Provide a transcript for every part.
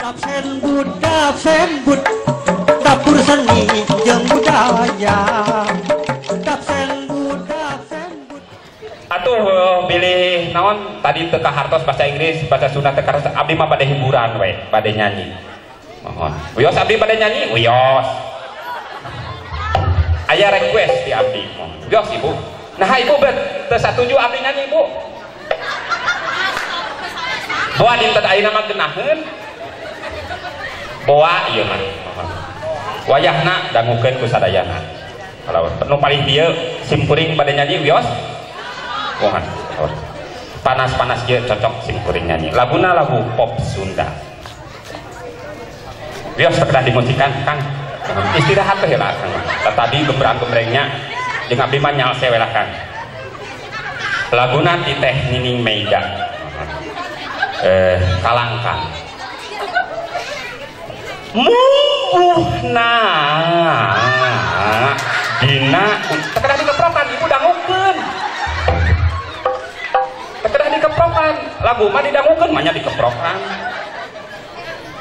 Absen bud dapur seni jeung budaya. Absen bud. Atuh pilih naon tadi teka hartos bahasa Inggris, bahasa Sunda teka hartos. Abdi mah pada hiburan we, pada nyanyi. Mohon. Wios abdi pada nyanyi, wios. Aya request di abdi. Wios ibu. Nah ibu bet teu satuju abdi nyanyi ibu. Boa dinten ayeuna mah geunaheun. Boa ieu mah. Wayahna dangukeun ku sadayana. Kalau nu paling dieu simkuring pada nyanyi wios. Mohon. Panas-panas ieu cocok simkuring nyanyi. Laguna lagu pop Sunda. Wios teu dimusikan Kang. Istirahat teh lah Kang. Tadi gembrang-gembrengnya jeung abdi mah nyalse we lah Kang. Laguna ti teh Nining Meida. Kalangkang. Mumbuhna dina tekedah dikeprokan ibu dangukeun. Tekedah dikeprokan lagu mah didangukeun mah nya dikeprokan.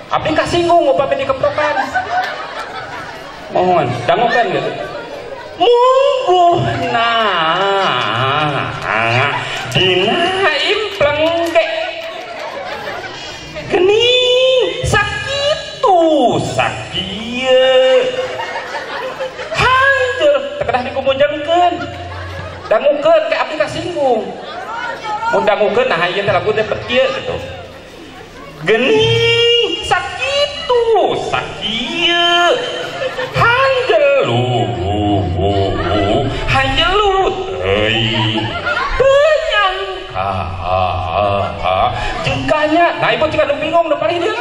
Abdi kasinggung upami dikeprokan. Mohon dangukeun gitu. Mumbuhna dina impleng ge geuning sakitu sakieu hanjel tekedah dikumujengkeun dangukeun ke abdi kasinggung mun dangukeun nah ieu teh lagu teh kieu gitu geuning sakitu sakieu hanjelu hanjelu teuing jengkanya, nah ibu juga bingung nu paling dia.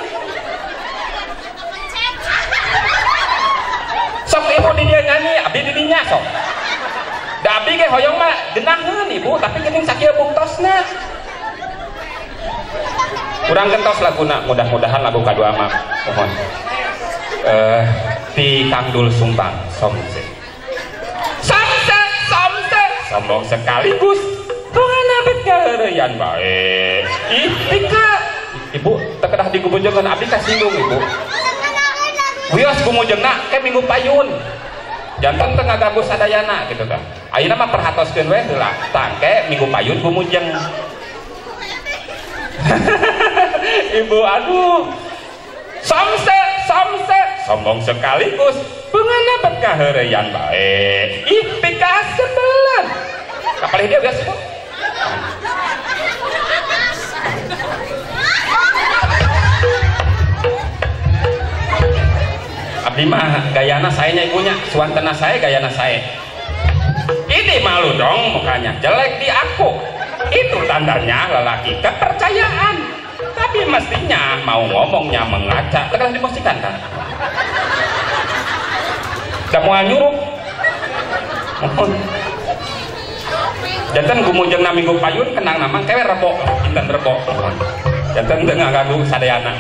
Sok ibu di dia nyanyi, abdi di dinya sok. Da abdi ge hoyong mah genahkeun ibu, tapi geuning sakieu bungtosna. Kurang gentos laguna, mudah-mudahan lagu kadua mah mohon. Ti Kang Dul Sumbang, somse. Sombong sekaligus. Kereyan baik. Ih, Tika. Ibu tekedah digubujengkeun abdi kasinggung ibu. Wios gumujengna ke Minggu Payun. Janten teu ngaganggu sadayana gitu kan. Ayeuna mah perhatoskeun we heula. Tangke Minggu Payun gumujeng. Ibu aduh. Somse sombong sekaligus. Beungeunna bet kaheureuyan bae. Ih, Tika sebelan. Kapalih dia biasa ibu. Abdi mah gayana saya ibunya, suantena saya gayana saya. Ini malu dong mukanya, jelek di aku. Itu tandanya lelaki kepercayaan. Tapi mestinya mau ngomongnya mengaca. Telah dimusikan kan? Udah mau nyuruh. Jantan gumujeng na Minggu Payun kenang namang kewe rebo, inten rebo. Jantan teu ngaganggu sadayana.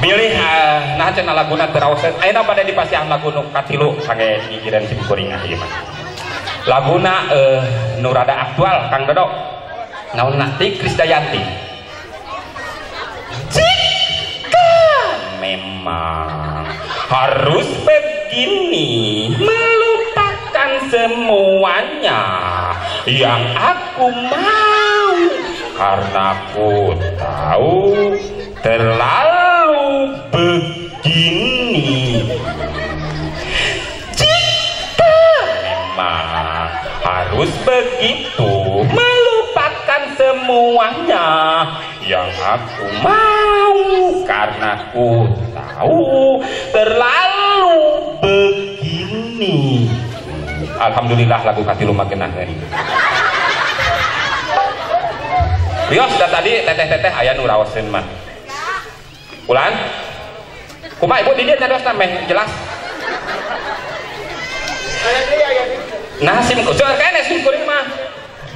Milih nah cenah laguna teraos ayeuna bade dipasihan lagu nu katilu sange nyigireun simkuring ieu mah. Laguna nu rada aktual Kang Dodok. Naonna ti Krisdayanti. Jika memang harus begini melupakan semuanya yang aku mau karena aku tahu terlalu begini. Jika memang harus begitu melupakan semuanya yang aku mau karena aku tahu terlalu begini. Alhamdulillah lagu katilu makin naheun. Wios da tadi teteh-teteh aya nu raoseun mah. Ulan? Kumaha ibu di dieu nyadosna meh jelas. Nah sim seueur kene sim kuring mah.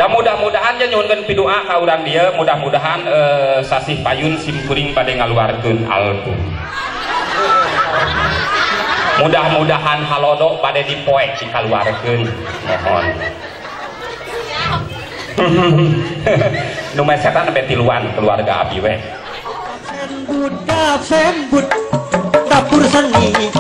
Da mudah-mudahan nya nyuhunkeun pidoa ka urang dieu, mudah-mudahan sasih payun sim kuring bade ngaluarkeun album. Mudah-mudahan halodo bade dipoek dikaluarkeun. Mohon. Nu mesetan sampai tiluan keluarga abi we. sembut dapur seni